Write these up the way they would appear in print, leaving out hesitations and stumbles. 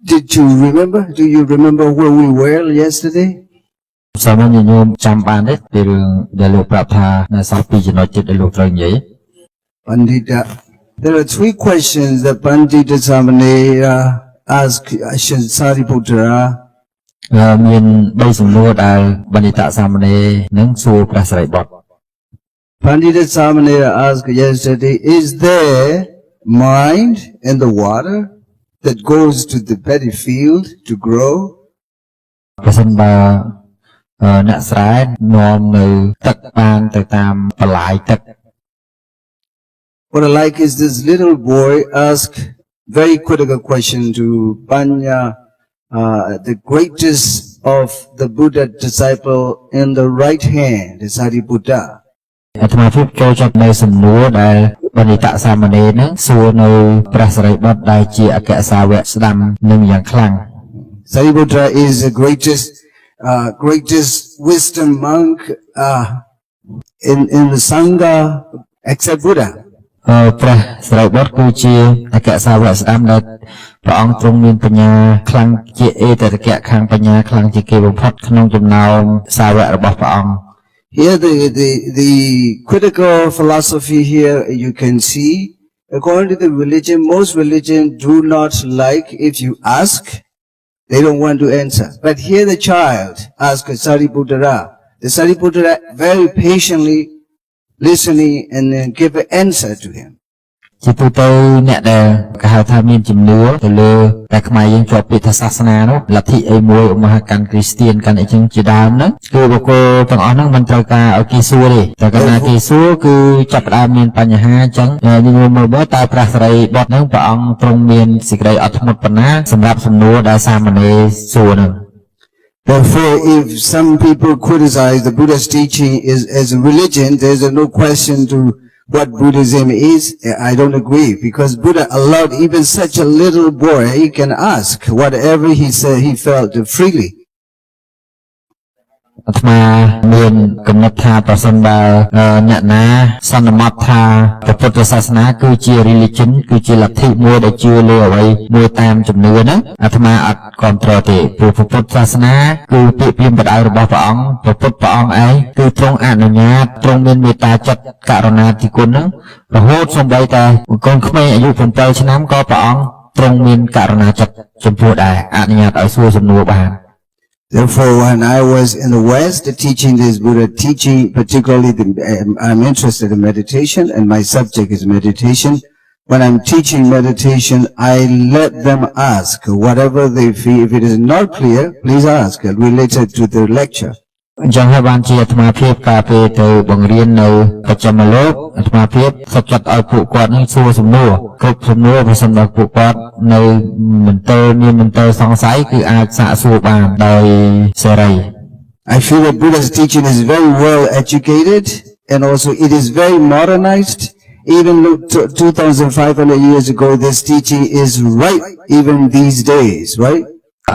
Did you remember? Do you remember where we were yesterday? Sovan nhôm chăm ban đấy từ đường để lục bạp tha là sau khi nói chuyện để lục rồi nhỉ. Pandita, there are three questions that Pandita Samana asked Sariputra. Miền bây giờ mua đại Pandita Samana nâng xua prasai bọt. Pandita Samana asked yesterday, is there mind in the water that goes to the paddy field to grow? Person ba nạ sái nôm nơi tất ban từ tam lại tất. What I like is this little boy asked very critical question to Panya, the greatest of the Buddha disciple in the right hand, is Sariputta. Thằng phúc cho nơi sầm núa đại Pandita Samana nâng xua nơi prasai bọt đại chia kẻ sa vẹt đam nâng yang khlang. Sariputta is the greatest wisdom monk in the Sangha except Buddha. Prasai bọt cư chia kẻ sa vẹt đam đại Ông trung miên Panya khlang chia tại kẻ khang Panya khlang chia kê bông phật khăn trong nào sa vẹt bọt ông. Here the critical philosophy here you can see, according to the religion, most religion do not like if you ask, they don't want to answer. But here the child asked Sariputta. The Sariputta very patiently listening and then give an answer to him. Chỉ tôi nè đờ cả hai tham niên chìm lúa từ lừa tại khmai dân cho bị thà sát nó là thị ấy mùi ông mà can Christian can ấy chứng chỉ đam đó cứ bộ cô thằng ông nó mình trao ca ở kia xua đi tại cái nào kia xua cứ chập đam miền Panya ha chẳng nhưng mà bữa tai prasai bọt nó bà ông trong miền xịt đây ở một phần á sầm rạp sầm núa đã xa mà này xua nữa. Therefore, if some people criticize the Buddha's teaching as a religion, there's no question to what Buddhism is. I don't agree, because Buddha allowed even such a little boy, he can ask whatever he said, he felt freely. Mà miền cầm nắp tha person ba nhận ná san mập tha tập Phật giáo na cứ chia religion cứ chia lập thị mua để chưa lừa vậy mua tam chấm nửa đó. Mà ở còn trò thì Phật giáo na cứ tự biên bật aiរបស់ព្រះអង្គPhậtព្រះអង្គấy cứ trongអនុញ្ញាតtrongមានមេត្តាចិត្តករុណាទីគុណហ្នឹងរហូតសូម្បីតែកូនក្មេងអាយុ7ឆ្នាំក៏ព្រះអង្គទ្រង់មានករុណាចិត្តចំពោះដែរអនុញ្ញាតឲ្យសួរសំណួរបាន Therefore, when I was in the West teaching this Buddha teaching, particularly I'm interested in meditation and my subject is meditation. When I'm teaching meditation, I let them ask whatever they feel. If it is not clear, please ask related to the lecture. ចឹងហើយបានជាអាត្មាភាពកាលពេលទៅបង្រៀននៅបច្ចុប្បន្នលោកអាត្មាភាពសុខចិត្តឲ្យពួកគាត់នឹងសួរសំណួរគ្រប់សំណួរប្រសិនបើពួកគាត់នៅមន្ទិលមានមន្ទិលសង្ស័យគឺអាចសាកសួរបានដោយសេរី I feel that Buddha's teaching is very well educated and also it is very modernized. Even 2,500 years ago, this teaching is right even these days, right?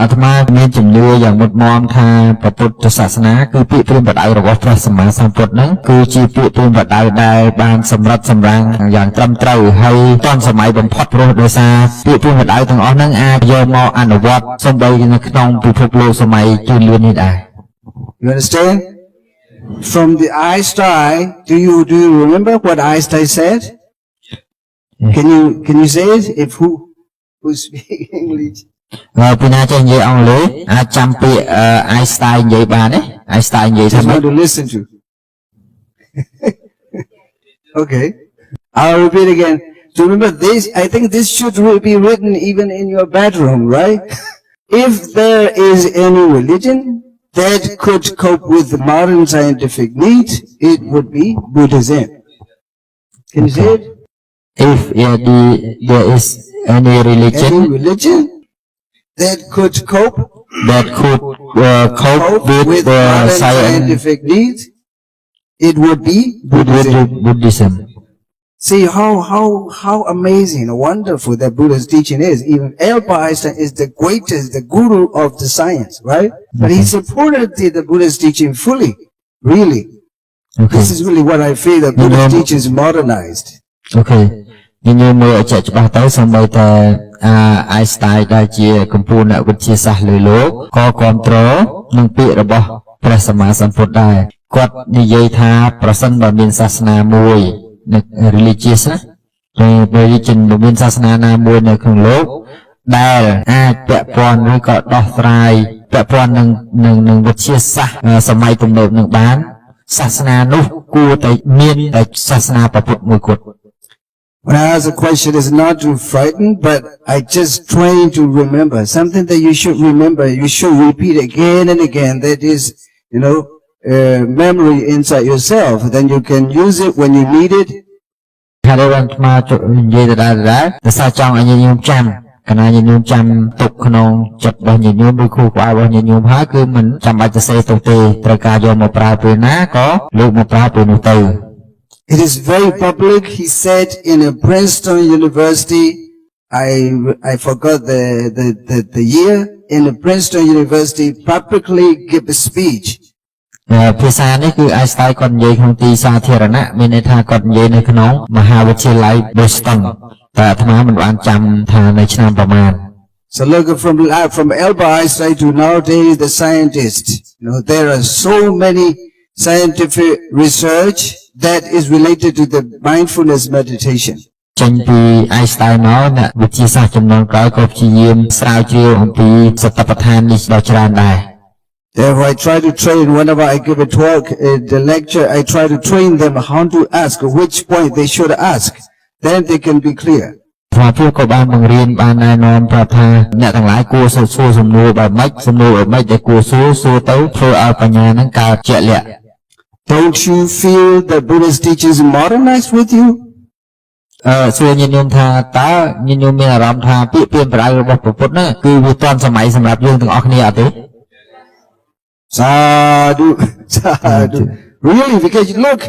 អាត្មាមានជំនឿយ៉ាងមុតមមថាពុទ្ធសាសនាគឺពាក្យព្រានបដៅរបស់ព្រះសម្មាសម្ពុទ្ធហ្នឹងគឺជាពាក្យព្រានបដៅដែលបានសម្រិតសម្រាំងយ៉ាងត្រឹមត្រូវហើយទាន់សម័យបំផុតព្រោះដោយសារពាក្យព្រានបដៅទាំងអស់ហ្នឹងអាចយកមកអនុវត្តសូម្បីនៅក្នុងពិភពលោកសម័យជឿនលឿននេះដែរ You understand? From the Einstein, do you remember what Einstein said? Can you say it? If who speaks English? ពីណាចេះនិយាយអង់គ្លេសអាចចាំពាក្យ Einstein និយាយបានទេ Einstein និយាយថា Just want to listen to. Okay. I'll repeat again. So remember this, I think this should be written even in your bedroom, right? If there is any religion that could cope with the modern scientific needs, it would be Buddhism. Can you say it? If there is any religion that could cope with modern scientific needs, it would be Buddhism. See how amazing and wonderful that Buddha's teaching is. Even Albert Einstein is the greatest, the guru of the science, right? Okay. But he supported the Buddha's teaching fully, really. Okay. This is really what I feel that Buddha's teaching is modernized. Okay. ញញោមមើលឲ្យច្បាស់ទៅសូម្បីតែEinstein ដែលជាកម្ពុជាអ្នកវិទ្យាសាស្ត្រលើលោកក៏គ្រប់គ្រងនឹងពាក្យរបស់ព្រះសម្មាសម្ពុទ្ធដែរគាត់និយាយថាប្រសិនបើមានសាសនាមួយនៅ religious ណាreligion មានសាសនាណាមួយនៅក្នុងលោកដែលអាចពាក់ព័ន្ធឬក៏ដោះស្រាយពាក់ព័ន្ធនឹងវិទ្យាសាស្ត្រសម័យទំនើបនឹងបានសាសនានោះគួរតែមានតែសាសនាពុទ្ធមួយគត់ When I ask a question, it's not to frighten, but I just trying to remember something that you should remember. You should repeat again and again. That is, memory inside yourself. Then you can use it when you need it. ហើយបានមកនិយាយដដែលដោយសារចង់ឲ្យញោមចាំកណាញញោមចាំទុកក្នុងចិត្តរបស់ញញោមឬគ្រូក្បាលរបស់ញញោមហើយគឺមិនចាំបាច់ទៅសេទុកទេត្រូវការយកមកប្រើពេលណាក៏លើកមកប្រើពេលនោះទៅ It is very public. He said in a Princeton University, I forgot the year, in a Princeton University publicly give a speech. ភាសានេះគឺ Einstein គាត់និយាយក្នុងទីសាធារណៈមានន័យថាគាត់និយាយនៅក្នុងមហាវិទ្យាល័យ Boston តែអាត្មាមិនបានចាំថានៅឆ្នាំប្រមាណ So look from Albert Einstein to nowadays the scientists. There are so many scientific research that is related to the mindfulness meditation. ចេញពី Einstein មកអ្នកវិទ្យាសាស្ត្រចំនួនក្រោយក៏ព្យាយាមស្រាវជ្រាវអំពីសតិប្បដ្ឋាននេះដ៏ច្រើនដែរ Therefore, I try to train whenever I give a talk, the lecture, I try to train them how to ask, which point they should ask. Then they can be clear. ព្រោះពួកក៏បានបង្រៀនបានណែនាំប្រាប់ថាអ្នកទាំងឡាយគួរសួរសំណួរបែបម៉េចសំណួរបែបម៉េចដែលគួរសួរទៅធ្វើឲ្យបញ្ញានឹងកើតជាក់លាក់ Don't you feel the Buddha's teachings modernized with you? សួរញាតិញោមថាតើញាតិញោមមានអារម្មណ៍ថាពាក្យពាក្យប្រដៅរបស់ព្រះពុទ្ធនោះគឺវាទាន់សម័យសម្រាប់យើងទាំងអស់គ្នាអត់ទេ Sadhu, sadhu. Really, because look,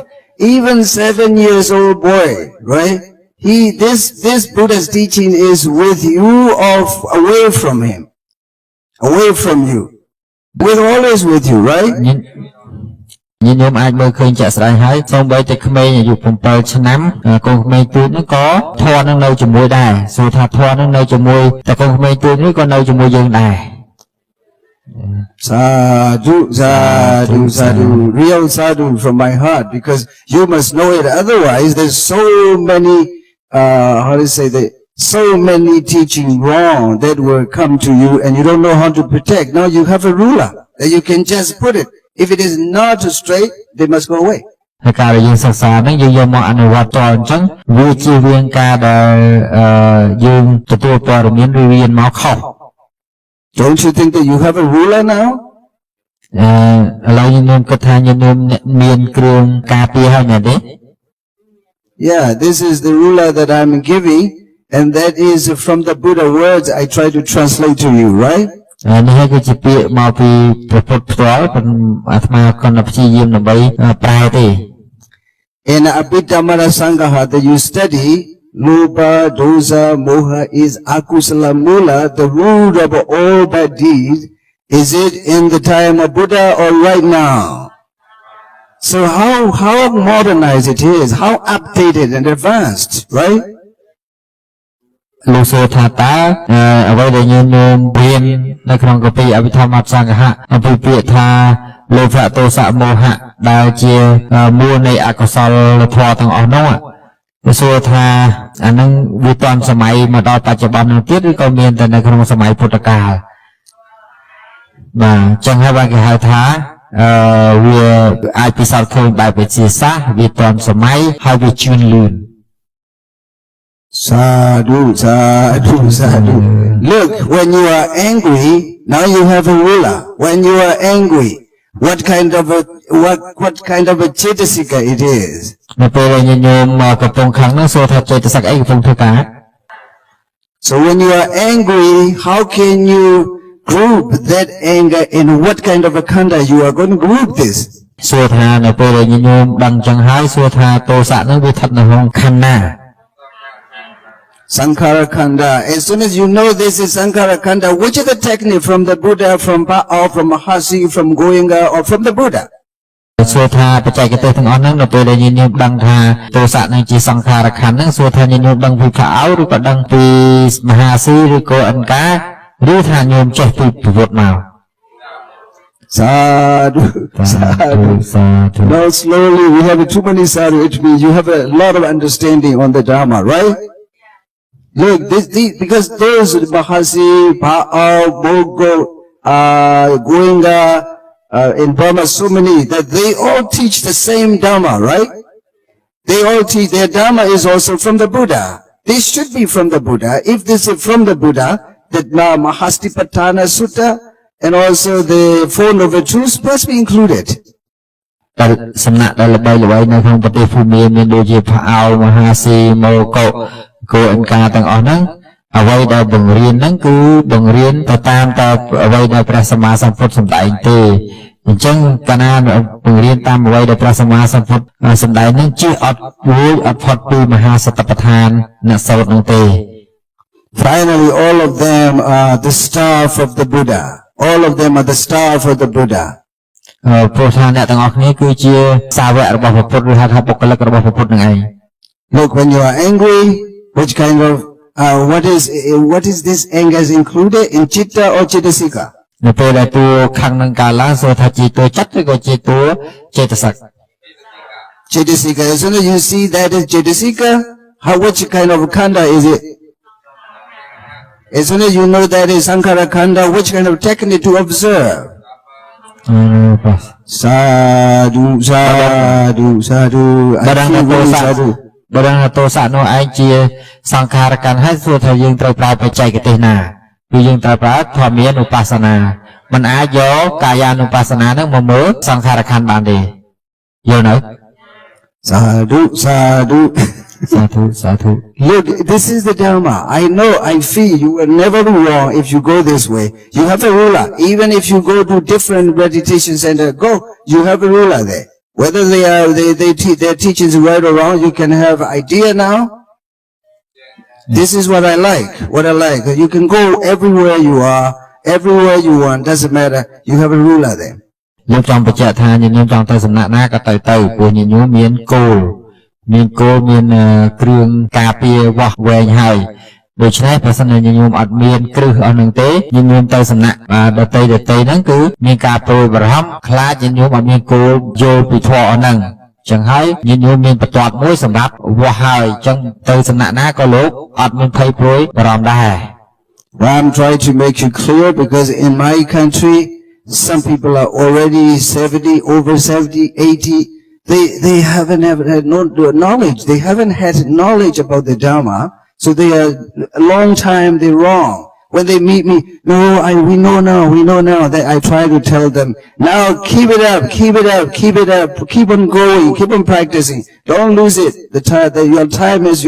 even 7 years old boy, right? This Buddha's teaching is with you or away from him, away from you, always with you, right? ញាតិញោមអាចមើលឃើញចាក់ស្ដែងហើយសូម្បីតែក្មេងអាយុ7ឆ្នាំកូនក្មេងទូចនោះក៏ធម៌នឹងនៅជាមួយដែរសួរថាធម៌នឹងនៅជាមួយតែកូនក្មេងទូចនេះក៏នៅជាមួយយើងដែរ Sadhu, sadhu, sadhu, real sadhu from my heart, because you must know it. Otherwise, there's so many, so many teaching wrong that will come to you, and you don't know how to protect. Now you have a ruler that you can just put it. If it is not straight, they must go away. ហើយការយើងសិក្សាហ្នឹងយើងយកមកអនុវត្តតអញ្ចឹងវាជាវិញ្ញាណការដែលយើងទទួលព័ត៌មានឬរៀនមកខុស Don't you think that you have a ruler now? ឥឡូវញោមគិតថាញោមមានគ្រឿងការពារហើយមែនទេ Yeah, this is the ruler that I'm giving, and that is from the Buddha words I try to translate to you, right? នេះគឺជាពាក្យមកពីព្រះពុទ្ធផ្ទាល់ប៉ុន្តែអាត្មាក៏ព្យាយាមដើម្បីប្រែទេ In Abhidhamma Sangaha that you study, Loba, Dosa, Moha is Akusala Mula, the root of all bad deeds. Is it in the time of Buddha or right now? So how modernized it is, how updated and advanced, right? លោកសួរថាតើអ្វីដែលញោមរៀននៅក្នុងកាពីអភិធម្មសង្ឃៈអំពីពាក្យថាលោភៈទោសៈមោហៈដែលជាមូលនៃអកុសលធម៌ទាំងអស់នោះលោកសួរថាអានឹងវាតាន់សម័យមកដល់បច្ចុប្បន្ននោះទៀតឬក៏មានតែនៅក្នុងសម័យពុទ្ធកាលបាទចឹងហើយបានគេហៅថាវាអាចពិសោធន៍ឃើញបែបវិទ្យាសាស្ត្រវាតាន់សម័យហើយវាជឿនលឿន Sadhu, sadhu, sadhu. Look, when you are angry, now you have a ruler. When you are angry, what kind of a cetasika it is? នៅពេលដែលញោមកំពុងខឹងនោះសួរថាចេតសិកអីកំពុងធ្វើការ So when you are angry, how can you group that anger in what kind of a khanda you are going to group this? សួរថានៅពេលដែលញោមដឹងចឹងហើយសួរថាទោសៈនោះវាស្ថិតនៅក្នុងខណ្ឌណា Sankhara Khanda. As soon as you know this is Sankhara Khanda, which is the technique from the Buddha, from Mahasi, from Goenka, or from the Buddha? សួរថាបច្ចេកទេសទាំងអស់ហ្នឹងនៅពេលដែលញាតិញោមដឹងថាទោសៈនឹងជាសង្ខារខណ្ឌហ្នឹងសួរថាញាតិញោមដឹងពីផ្អោឬក៏ដឹងពីមហាស៊ីឬក៏អង្ការឬថាញោមចេះពីប្រវត្តិមក Sadhu, sadhu. Now slowly we have too many sadhu. It means you have a lot of understanding on the Dhamma, right? Look, because those Mahasi, Pa'ao, Bogo, Goenga, in Burma, so many, that they all teach the same Dhamma, right? They all teach, their Dhamma is also from the Buddha. This should be from the Buddha. If this is from the Buddha, that Mahastipatthana Sutta, and also the Four Noble Truths must be included. តែសំណាក់ដែលល្បីល្បីនៅក្នុងប្រទេសភូមាមានដូចជាផាវមហាស៊ីម៉ូកូគោអង្ការទាំងអស់ហ្នឹងអ្វីដែលបង្រៀនហ្នឹងគឺបង្រៀនទៅតាមតអ្វីដែលព្រះសម្មាសម្ពុទ្ធសម្ដែងទេអញ្ចឹងកាលណាបង្រៀនតាមអ្វីដែលព្រះសម្មាសម្ពុទ្ធសម្ដែងហ្នឹងជាអត់រួចអត់ផុតពីមហាសតិប្បដ្ឋានអ្នកសូត្រហ្នឹងទេ Finally, all of them are the staff of the Buddha. All of them are the staff of the Buddha. ព្រោះថាអ្នកទាំងអស់គ្នាគឺជាសាវករបស់ព្រះពុទ្ធឬហៅថាបុគ្គលិករបស់ព្រះពុទ្ធនឹងឯង Look, when you are angry, which kind of what is this anger is included in chitta or cettasika? នៅពេលដែលតួខឹងនឹងកើតឡើងសួរថាជាតួចិត្តឬក៏ជាតួចេតសិក Cettasika. As soon as you see that is cettasika, which kind of khanda is it? As soon as you know that is sankhara khanda, which kind of technique to observe? Sadhu, sadhu, sadhu. បើដឹងថាទោសៈនោះឯងជាសង្ខារខណ្ឌហើយសួរថាយើងត្រូវប្រើបច្ចេកទេសណាគឺយើងត្រូវប្រើធម្មយានុបស្សនាមិនអាចយកកាយានុបស្សនានឹងមកមើលសង្ខារខណ្ឌបានទេយល់នៅ Sadhu, sadhu. Sadhu, sadhu. Look, this is the Dhamma. I know, I feel you will never be wrong if you go this way. You have a ruler. Even if you go to different meditation center, you have a ruler there. Whether their teachings right or wrong, you can have idea now. This is what I like. You can go everywhere you are, everywhere you want. Doesn't matter. You have a ruler there. លោកចង់បញ្ជាក់ថាញាតិញោមចង់ទៅសំណាក់ណាក៏ទៅព្រោះញាតិញោមមានគោលមានគ្រឿងការពារវាស់វែងហើយដូច្នេះបើសិនជាញាតិញោមអត់មានគ្រឹះអស់នឹងទេញាតិញោមទៅសំណាក់ដតីហ្នឹងគឺមានការប្រួយបារម្ភខ្លាចញាតិញោមអត់មានគោលយល់ពីធម៌អស់ហ្នឹងចឹងហើយញាតិញោមមានបន្ទាត់មួយសម្រាប់វាស់ហើយចឹងទៅសំណាក់ណាក៏លោកអត់មានភ័យព្រួយបារម្ភដែរ I'm trying to make you clear because in my country some people are already 70, over 70, 80. They haven't had no knowledge. They haven't had knowledge about the Dhamma. So they are a long time they're wrong. When they meet me, no, we know now. That I try to tell them, now keep it up, keep on going, keep on practicing. Don't lose it.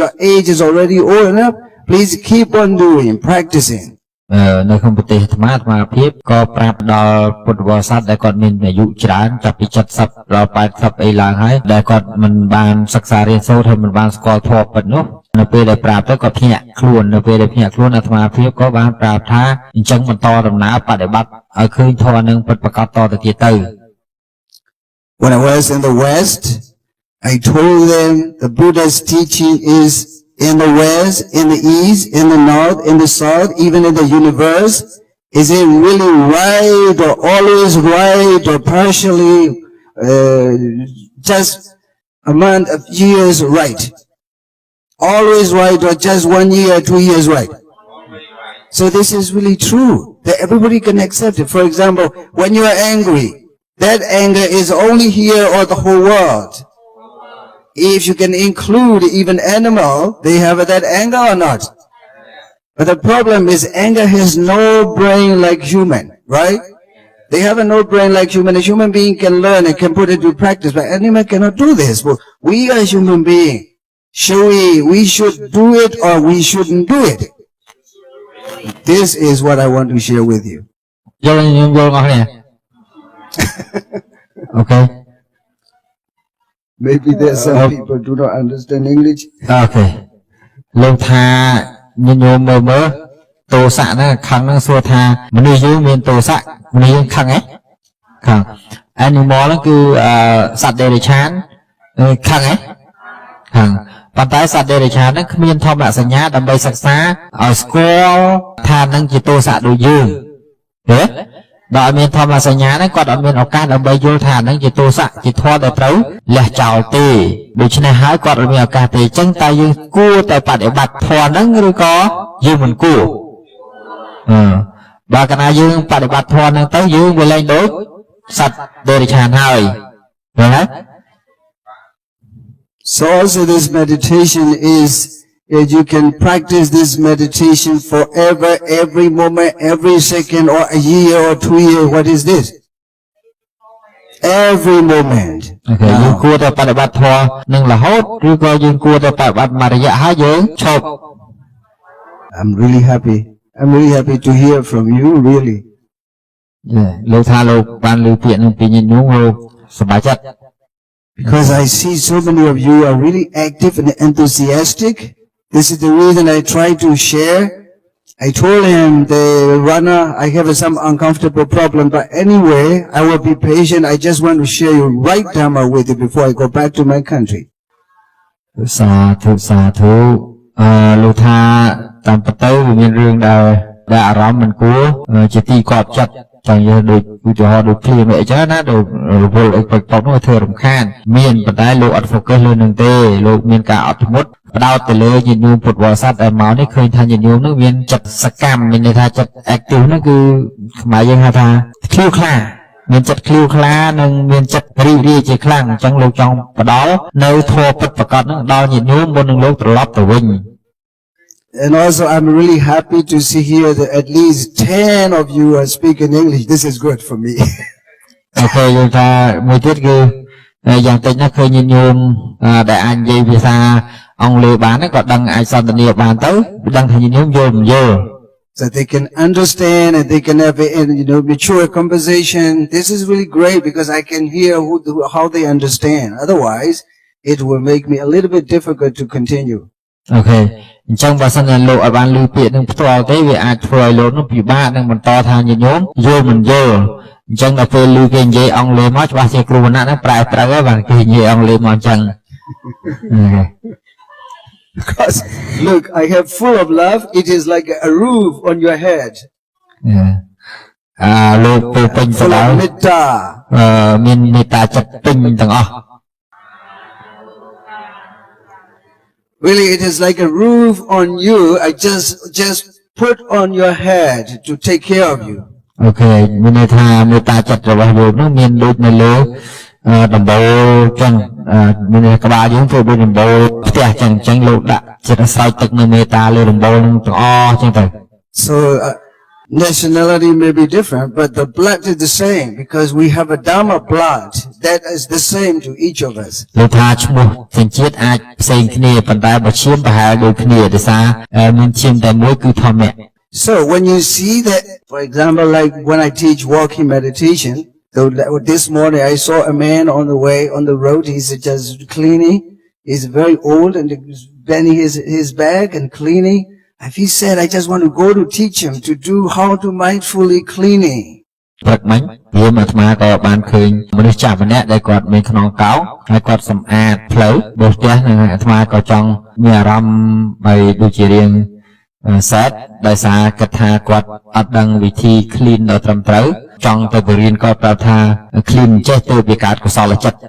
Your age is already old enough. Please keep on doing, practicing. នៅក្នុងប្រទេសអាត្មាភាពក៏ប្រាប់ដល់ពុទ្ធបរិស័ទដែលគាត់មានអាយុច្រើនចាប់ពី70ដល់80អីឡើងហើយដែលគាត់មិនបានសិក្សារៀនសូត្រហើយមិនបានស្គាល់ធម៌ពិតនោះនៅពេលដែលប្រាប់ទៅគាត់ភ្ញាក់ខ្លួននៅពេលដែលភ្ញាក់ខ្លួនអាត្មាភាពក៏បានប្រាប់ថាអញ្ចឹងបន្តដំណើរបដិបត្តិឲ្យឃើញធម៌នឹងពិតប្រាកដតទៅទៀតទៅ When I was in the West, I told them the Buddha's teaching is in the West, in the East, in the North, in the South, even in the universe. Is it really right or always right or partially just a month of years right? Always right or just 1 year, 2 years right? So this is really true that everybody can accept it. For example, when you are angry, that anger is only here or the whole world. If you can include even animal, they have that anger or not. But the problem is anger has no brain like human, right? They have no brain like human. A human being can learn and can put it to practice, but animal cannot do this. Well, we are human being. We should do it or we shouldn't do it. This is what I want to share with you. Okay. Maybe there's some people do not understand English. Okay. លោកថាញញោមមើលទោសៈហ្នឹងខឹងហ្នឹងសួរថាមនុស្សយើងមានទោសៈមនុស្សយើងខឹងហ៎ខឹង animal ហ្នឹងគឺសត្វ derivation ខឹងហ៎ខឹងប៉ុន្តែសត្វ derivation ហ្នឹងគ្មានធម្មសញ្ញាដើម្បីសិក្សាឲ្យស្គាល់ថានឹងជាទោសៈដូចយើងទេដល់មានធម្មសញ្ញាហ្នឹងគាត់អត់មានឱកាសដើម្បីយល់ថានឹងជាទោសៈជាធម៌ដែលត្រូវលះចោលទេដូច្នេះហើយគាត់អត់មានឱកាសទេអញ្ចឹងតើយើងគួរតែបដិបត្តិធម៌ហ្នឹងឬក៏យើងមិនគួរបើកាលណាយើងបដិបត្តិធម៌ហ្នឹងទៅយើងវាលែងដូចសត្វ derivation ហើយឃើញទេ So also this meditation is you can practice this meditation forever, every moment, every second, or a year or 2 years. What is this? Every moment. Okay. យើងគួរតែបដិបត្តិធម៌នឹងរហូតឬក៏យើងគួរតែបដិបត្តិមួយរយៈហើយយើងឈប់ I'm really happy to hear from you, really. លោកថាលោកបានឮពាក្យនឹងពីញាតិញោមលោកសប្បាយចិត្ត Because I see so many of you are really active and enthusiastic. This is the reason I try to share. I told him, the runner, I have some uncomfortable problem, but anyway, I will be patient. I just want to share you right Dhamma with you before I go back to my country. សាធុលោកថាតាមពិតទៅវាមានរឿងដែលអារម្មណ៍មិនគួរជាទីកប់ចិត្តចឹងយើងដូចឧទាហរណ៍ដូចឃ្លាមិនអីចឹងណាដូចរវល់អីពេកៗនោះធ្វើរំខានមានប៉ុន្តែលោកអត់ focus លើនឹងទេលោកមានការអត់ធ្មត់ផ្ដោតទៅលើញាតិញោមពុទ្ធបរិស័ទដែលមកនេះឃើញថាញាតិញោមនឹងមានចិត្តសកម្មមានន័យថាចិត្ត active ហ្នឹងគឺខ្មែរយើងហៅថាឃ្លាវខ្លាមានចិត្តឃ្លាវខ្លានិងមានចិត្តរីករាយជាខ្លាំងអញ្ចឹងលោកចង់ផ្ដល់នៅធម៌ពិតប្រាកដហ្នឹងដល់ញាតិញោមមុននឹងលោកត្រឡប់ទៅវិញAnd also, I'm really happy to see here that at least 10 of you are speaking English. This is good for me. Okay, យើងថាមួយទៀតគឺយ៉ាងតិចណាស់ឃើញញាតិញោមដែលអាចនិយាយភាសាអង់គ្លេសបានក៏ដឹងអាចសន្ទនាបានទៅដឹងថាញាតិញោមយល់មិនយល់ So they can understand and they can have a mature conversation. This is really great because I can hear how they understand. Otherwise, it will make me a little bit difficult to continue. Okay. អញ្ចឹងបើសិនជាលោកឲ្យបានឮពាក្យនឹងផ្ទាល់ទេវាអាចធ្វើឲ្យលោកនោះពិបាកនឹងបន្តថាញាតិញោមយល់មិនយល់អញ្ចឹងដល់ពេលឮគេនិយាយអង់គ្លេសមកច្បាស់ជាគ្រូវណ្ណៈហ្នឹងប្រែត្រូវហើយបានគេនិយាយអង់គ្លេសមកអញ្ចឹង Because look, I have full of love. It is like a roof on your head. លោកពេលពេញទៅដល់មានមេត្តាចិត្តពេញទាំងអស់Really, it is like a roof on you. I just put on your head to take care of you. Okay, មានន័យថាមេត្តាចិត្តរបស់លោកនោះមានដូចនៅលើដំបូលចឹងមានក្បាលយើងធ្វើដូចដំបូលផ្ទះចឹងលោកដាក់ចិត្តស្រោចទឹកនៅមេត្តាលើដំបូលនឹងទាំងអស់ចឹងទៅ So nationality may be different, but the blood is the same because we have a Dhamma blood that is the same to each of us. លោកថាឈ្មោះសញ្ជាតិអាចផ្សេងគ្នាប៉ុន្តែបើឈាមប្រហែលដូចគ្នាដោយសារមានឈាមតែមួយគឺធម្មៈ So when you see that, for example, like when I teach walking meditation, so this morning I saw a man on the way on the road. He's just cleaning. He's very old and bending his bag and cleaning. And he said, I just want to go to teach him to do how to mindfully cleaning. ព្រឹកមិញវាអាត្មាក៏បានឃើញមនុស្សចាស់ម្នាក់ដែលគាត់មានខ្នងកោហើយគាត់សម្អាតផ្លូវបោះផ្ទះនឹងអាត្មាក៏ចង់មានអារម្មណ៍បីដូចជារៀងsad ដោយសារគាត់ថាគាត់អត់ដឹងវិធី clean ដល់ត្រឹមត្រូវចង់ទៅបរៀនគាត់ប្រាប់ថា clean ចេះទៅវាកើតកុសលចិត្ត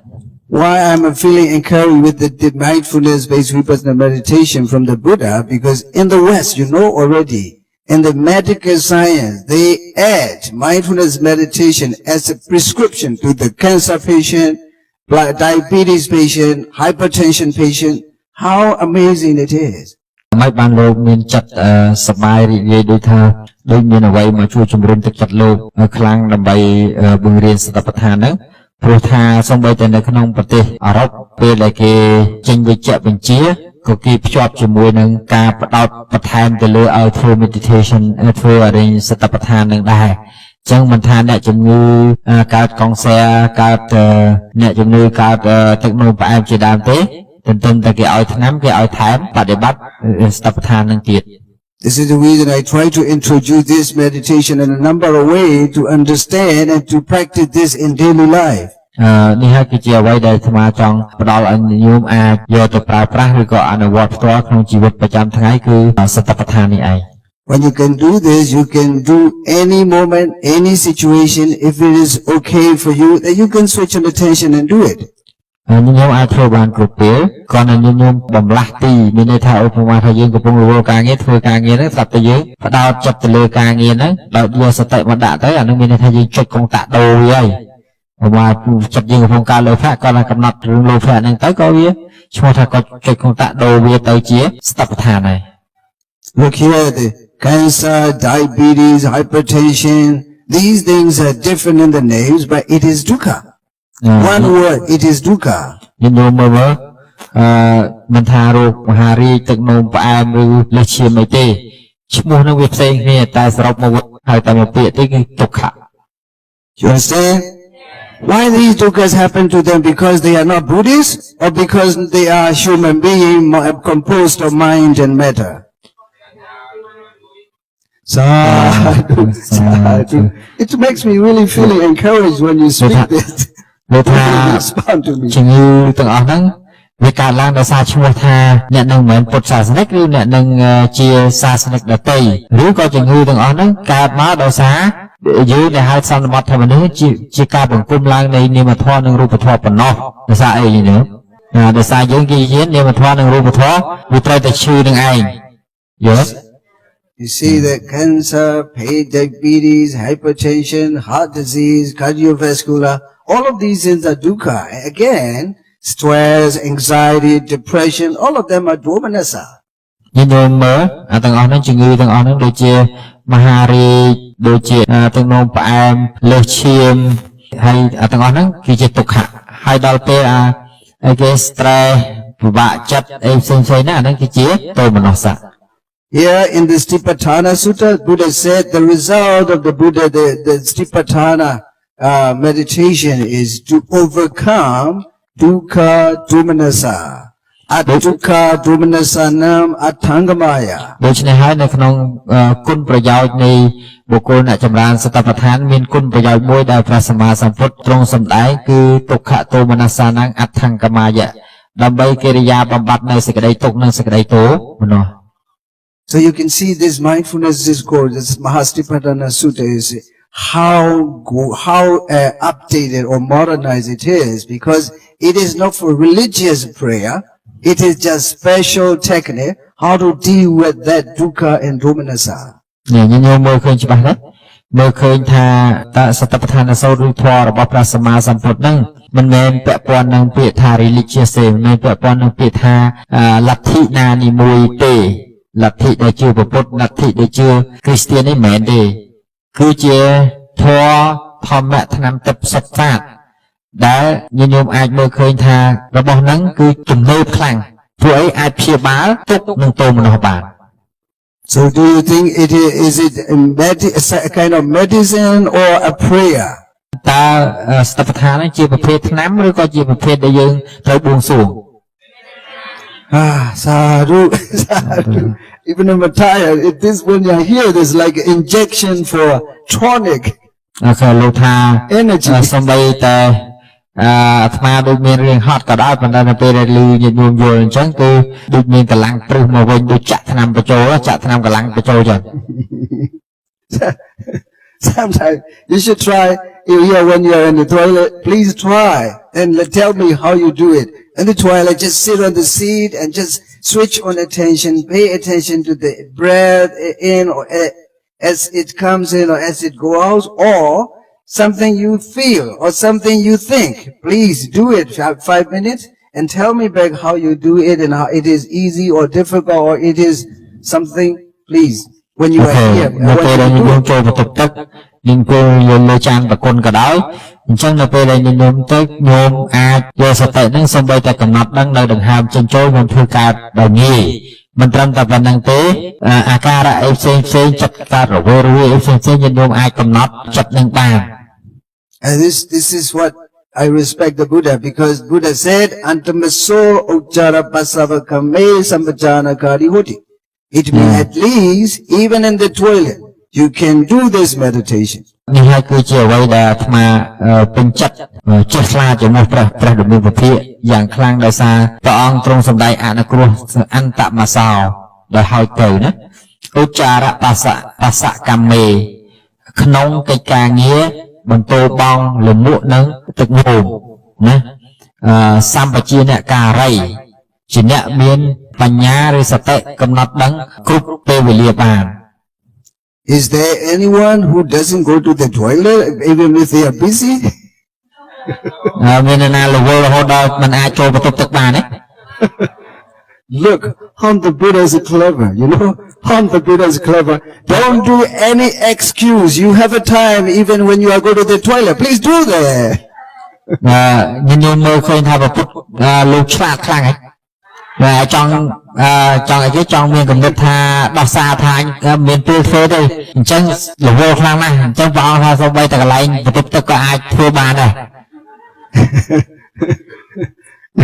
Why I'm feeling encouraged with the mindfulness-based vipassana meditation from the Buddha, because in the West, you know already, in the medical science, they add mindfulness meditation as a prescription to the cancer patient, diabetes patient, hypertension patient. How amazing it is. មិនបានលោកមានចិត្តសប្បាយរីករាយដូចថាដូចមានអ្វីមកជួយជំរុញទឹកចិត្តលោកខ្លាំងដើម្បីបង្រៀនសតិប្បដ្ឋានហ្នឹងព្រោះថាសូម្បីតែនៅក្នុងប្រទេសអឺរ៉ុបពេលដែលគេចេញវិជ្ជបញ្ជាក៏គេភ្ជាប់ជាមួយនឹងការផ្ដោតបន្ថែមទៅលើឲ្យធ្វើ meditation ធ្វើអរិញសតិប្បដ្ឋាននឹងដែរអញ្ចឹងមិនថាអ្នកជំងឺកើតកុងសែកើតអ្នកជំងឺកើតទឹកនោមផ្អែមជាដើមទេទន្ទឹមតែគេឲ្យថ្នាំគេឲ្យថែមបដិបត្តិសតិប្បដ្ឋាននឹងទៀត This is the reason I try to introduce this meditation in a number of ways to understand and to practice this in daily life. នេះហើយគឺជាអ្វីដែលអាត្មាចង់ផ្ដល់ឲ្យញោមអាចយកទៅប្រើប្រាស់ឬក៏អនុវត្តផ្ទាល់ក្នុងជីវិតប្រចាំថ្ងៃគឺសតិប្បដ្ឋាននេះឯង When you can do this, you can do any moment, any situation. If it is okay for you, then you can switch on attention and do it. ញោមអាចធ្វើបានគ្រប់ពេលគ្រាន់តែញោមបំលាស់ទីមានន័យថាឧបមាថាយើងកំពុងរវល់ការងារធ្វើការងារហ្នឹងស្រាប់តែយើងផ្ដោតចិត្តទៅលើការងារហ្នឹងដោយយកសតិមកដាក់ទៅអានោះមានន័យថាយើងចុចកុងតាក់ដូរវាហើយឧបមាចិត្តយើងកំពុងការលោភៈគាត់តែកំណត់រឿងលោភៈហ្នឹងទៅក៏វាឈ្មោះថាគាត់ចុចកុងតាក់ដូរវាទៅជាសតិប្បដ្ឋានហើយ Look here, the cancer, diabetes, hypertension, these things are different in the names, but it is dukkha. One word, it is dukkha. ញោមមើលមិនថារោគមហារីកទឹកនោមផ្អែមឬលើសឈាមអីទេឈ្មោះនឹងវាផ្សេងគ្នាតែសរុបមកហើយតែមួយពាក្យទេគឺទុក្ខ You understand? Why these dukkhas happen to them? Because they are not Buddhists or because they are human beings composed of mind and matter? Sadhu, sadhu. It makes me really feeling encouraged when you speak this. លោកថា Respond to me. ជំងឺទាំងអស់ហ្នឹងវាកើតឡើងដោយសារឈ្មោះថាអ្នកនឹងមិនមែនពុទ្ធសាសនិកឬអ្នកនឹងជាសាសនិកដទៃឬក៏ជំងឺទាំងអស់ហ្នឹងកើតមកដោយសារយើងដែលហៅសន្មតថាមនុស្សជាការបង្គុំឡើងនៃនាមធម៌និងរូបធម៌ប៉ុណ្ណោះដោយសារអីនេះដោយសារយើងគេយាននាមធម៌និងរូបធម៌វាត្រូវតែឈឺនឹងឯងយល់ You see that cancer, diabetes, hypertension, heart disease, cardiovascular, all of these things are dukkha. Again, stress, anxiety, depression, all of them are domanassa. ញោមមើលទាំងអស់ហ្នឹងជំងឺទាំងអស់ហ្នឹងដូចជាមហារីកដូចជាទឹកនោមផ្អែមលើសឈាមហើយទាំងអស់ហ្នឹងគឺជាទុក្ខៈហើយដល់ពេលគេ stress ពិបាកចិត្តអីផ្សេងៗណាអាហ្នឹងគឺជាទោមនស្សៈ Here in the Satipatthana Sutta, Buddha said the result of the Buddha, the Satipatthana meditation is to overcome dukkha domanassa. Adukkha domanassanam attangamaya. ដូច្នេះហើយនៅក្នុងគុណប្រយោជន៍នៃបុគ្គលអ្នកចម្រើនសតិប្បដ្ឋានមានគុណប្រយោជន៍មួយដែលព្រះសម្មាសម្ពុទ្ធទ្រង់សម្ដែងគឺទុក្ខទោមនស្សនាងអដ្ឋង្គមាយៈដើម្បីកិរិយាបំបត្តិនៅសេចក្តីទុក្ខនិងសេចក្តីទោមនស្ស So you can see this mindfulness discourse, this Mahasatipatthana Sutta is how updated or modernized it is, because it is not for religious prayer. It is just special technique how to deal with that dukkha and domanassa. ញោមមើលឃើញច្បាស់ណាស់មើលឃើញថាតសតិប្បដ្ឋានសូត្រឬធម៌របស់ព្រះសម្មាសម្ពុទ្ធហ្នឹងមិនមែនពាក់ព័ន្ធនឹងពាក្យថា religious ទេមិនមែនពាក់ព័ន្ធនឹងពាក្យថាលទ្ធិណានីមួយទេលទ្ធិដែលជឿពុទ្ធលទ្ធិដែលជឿគ្រីស្ទាននេះមិនមែនទេគឺជាធម៌ធម្មៈថ្នាំទឹកសុទ្ធសាធដែលញោមអាចមើលឃើញថារបស់ហ្នឹងគឺជំនឿខ្លាំងព្រោះអីអាចព្យាបាលទុក្ខនិងទោមនស្សបាន So do you think it is a kind of medicine or a prayer? តើសតិប្បដ្ឋានហ្នឹងជាប្រភេទថ្នាំឬក៏ជាប្រភេទដែលយើងត្រូវបួងសួង sadhu, sadhu. Even if I'm tired, when you're here, there's like an injection for tonic. គេលោកថា energy. សំបីតែអាត្មាដូចមានរឿងហត់ក៏ដោយប៉ុន្តែនៅពេលដែលលឺញាតិញោមយល់អញ្ចឹងគឺដូចមានកម្លាំងព្រឹសមកវិញដូចចាក់ថ្នាំបញ្ចូលចាក់ថ្នាំកម្លាំងបញ្ចូលចឹង Sometimes you should try when you're in the toilet, please try and tell me how you do it. In the toilet, just sit on the seat and just switch on attention, pay attention to the breath in or as it comes in or as it goes out, or something you feel or something you think. Please do it 5 minutes and tell me back how you do it and how it is easy or difficult or it is something, please. When you are here, when you do it. យើងគួរយកលើចានប្រគុណក៏ដោយអញ្ចឹងនៅពេលដែលញោមទៅញោមអាចយកសតិហ្នឹងសូម្បីតែកំណត់ដឹងនៅដង្ហើមចេញចូលញោមធ្វើការដោយងាយមិនត្រឹមតែប៉ុណ្្នឹងទេអាការៈអីផ្សេងចិត្តកើតរវើរវាយអីផ្សេងញោមអាចកំណត់ចិត្តនឹងបាន And this is what I respect the Buddha, because Buddha said antamaso ujjara pasava kame sambajana kari hoti. It means at least even in the toilet, you can do this meditation. នេះហើយគឺជាអ្វីដែលអាត្មាពេញចិត្តចេះខ្លាចជាមួយព្រះដ៏មានពភាកយ៉ាងខ្លាំងដោយសារព្រះអង្គទ្រង់សម្ដែងអនុគ្រោះអន្តមសោដោយហើយទៅណាឧច្ចារបស្សកម្មមេក្នុងកិច្ចការងារបន្ទោបងលមួកនឹងទឹកនោមណាសម្បជាអ្នកការីជាអ្នកមានបញ្ញាឬសតិកំណត់ដឹងគ្រប់ពេលវេលាបាន Is there anyone who doesn't go to the toilet even if they are busy? មានណារវល់រហូតដល់មិនអាចចូលបន្ទប់ទឹកបានទេ Look, how the Buddha is clever, you know? How the Buddha is clever. Don't do any excuse. You have a time even when you are going to the toilet. Please do that. ញញមើលឃើញថាប្រពុតលោកឆ្លាតខ្លាំងហ៎តែចង់អីគេចង់មានកំណត់ថាដោះសារថាមានពេលធ្វើទេអញ្ចឹងរវល់ខ្លាំងណាស់អញ្ចឹងព្រះអង្គថាសូម្បីតែកន្លែងបន្ទប់ទឹកក៏អាចធ្វើបានដែរ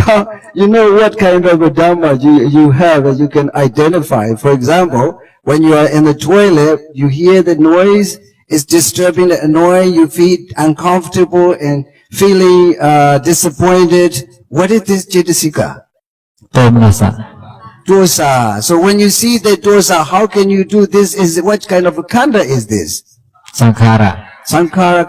Now, you know what kind of a Dhamma you have that you can identify. For example, when you are in the toilet, you hear the noise, it's disturbing, annoying, you feel uncomfortable and feeling disappointed. What is this Cetasika? Dosa. So when you see the dosa, how can you do this? What kind of a khanda is this? Sankhara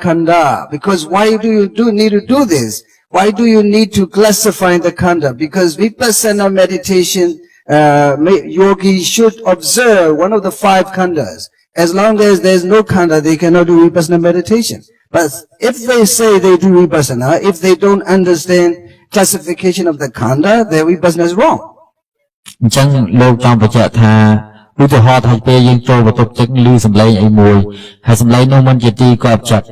khanda. Because why do you need to do this? Why do you need to classify the khanda? Because vipassana meditation, yogis should observe one of the 5 khandas. As long as there is no khanda, they cannot do vipassana meditation. But if they say they do vipassana, if they don't understand classification of the khanda, their vipassana is wrong. អញ្ចឹងលោកចង់បញ្ជាក់ថាឧទាហរណ៍ថាពេលយើងចូលបន្ទប់ទឹកឮសំឡេងអីមួយហើយសំឡេងនោះមិនជាទីគាប់ចិត្ត